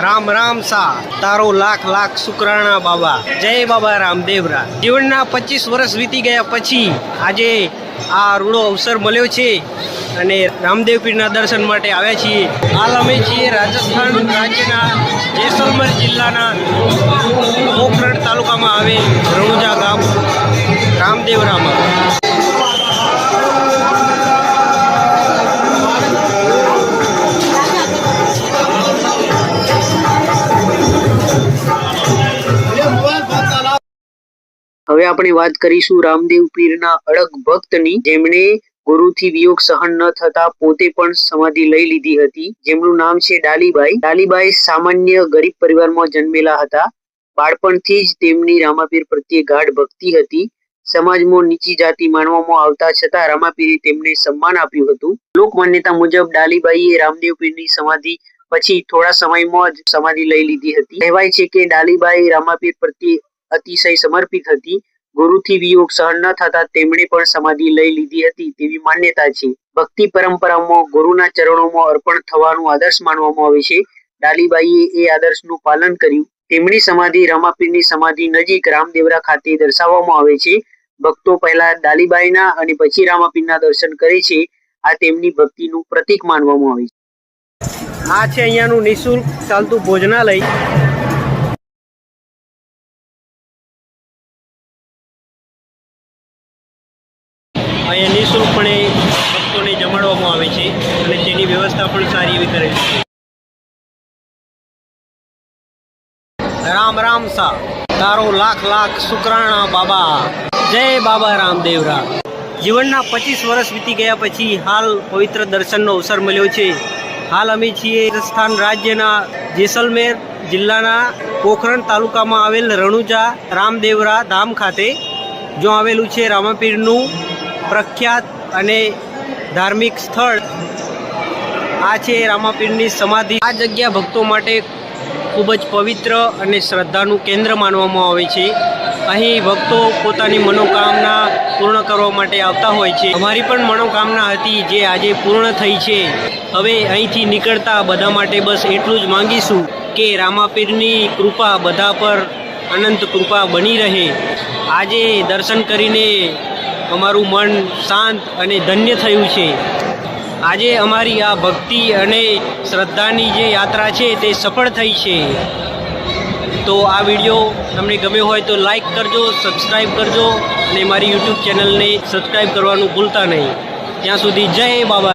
રામ રામ સા તારો લાખ લાખ શુક્રાણા બાબા. જય બાબા રામદેવરા. જીવનના 25 વર્ષ વીતી ગયા પછી આજે આ રૂડો અવસર મળ્યો છે અને રામદેવ પીરના દર્શન માટે આવ્યા છીએ. હાલ અમે છીએ રાજસ્થાન રાજ્યના જેસલમેર જિલ્લાના પોખરણ તાલુકામાં આવેલ રણુજા ગામ રામદેવરામાં. હવે આપણે વાત કરીશું રામદેવ પીરના અડગ ભક્તની, જેમણે ગુરુથી વિયોગ સહન ન થતા પોતે પણ સમાધિ લઈ લીધી હતી. જેમનું નામ છે ડાલીબાઈ. ડાલીબાઈ સામાન્ય ગરીબ પરિવારમાં જન્મેલા હતા. બાળપણથી જ તેમની રામાપીર પ્રત્યે ગાઢ ભક્તિ હતી. સમાજમાં નીચી જાતિ માનવામાં આવતા છતાં રામાપીરે તેમને સન્માન આપ્યું હતું. લોક માન્યતા મુજબ ડાલીબાઈએ રામદેવ પીરની સમાધિ પછી થોડા સમયમાં જ સમાધિ લઈ લીધી હતી. કહેવાય છે કે ડાલીબાઈ રામાપીર પ્રત્યે અતિશય સમર્પિત હતી. ગુરુથી વિયોગ સહન ન થતા તેમણે પણ સમાધિ લઈ લીધી હતી તેવી માન્યતા છે. ભક્તિ પરંપરામાં ગુરુના ચરણોમાં અર્પણ થવાનું આદર્શ માનવામાં આવે છે. ડાલીબાઈએ એ આદર્શનું પાલન કર્યું. તેમની સમાધિ રામાપીરની સમાધિ નજીક રામદેવરા ખાતે દર્શાવવામાં આવે છે. ભક્તો પહેલા ડાલીબાઈના અને પછી રામાપીરના દર્શન કરે છે. આ તેમની ભક્તિનું પ્રતીક માનવામાં આવે છે. આ છે અહીંયાનું નિઃશુલ્ક ચાલતું ભોજનાલય. અહીંયા નિઃશુલ્કપણે ભક્તોને જમાડવામાં આવે છે અને તેની વ્યવસ્થા પણ સારી એવી કરેલી છે. રામ રામ સા તારો લાખ લાખ શુક્રાણા બાબા. જય બાબા રામદેવરા. જીવનના 25 વર્ષ વીતી ગયા પછી હાલ પવિત્ર દર્શનનો અવસર મળ્યો છે. હાલ અમે છીએ રાજસ્થાન રાજ્યના જેસલમેર જિલ્લાના પોખરણ તાલુકામાં આવેલ રણુજા રામદેવરા ધામ ખાતે, જો આવેલું છે રામાપીરનું પ્રખ્યાત અને ધાર્મિક સ્થળ. આ છે રામાપીરની સમાધિ. આ જગ્યા ભક્તો માટે ખૂબ જ પવિત્ર અને શ્રદ્ધાનું કેન્દ્ર માનવામાં આવે છે. અહીં ભક્તો પોતાની મનોકામના પૂર્ણ કરવા માટે આવતા હોય છે. અમારી પણ મનોકામના હતી જે આજે પૂર્ણ થઈ છે. હવે અહીંથી નીકળતા બધા માટે બસ એટલું જ માંગીશું કે રામાપીરની કૃપા બધા પર અનંત કૃપા બની રહે. આજે દર્શન કરીને અમારું મન શાંત અને ધન્ય થયું છે. આજે અમારી આ ભક્તિ અને શ્રદ્ધાની જે યાત્રા છે તે સફળ થઈ છે. તો આ વિડીયો તમને ગમ્યો હોય તો લાઈક કરજો, સબસ્ક્રાઈબ કરજો અને મારી યુટ્યુબ ચેનલને સબસ્ક્રાઈબ કરવાનું ભૂલતા નહીં. ત્યાં સુધી જય બાબા.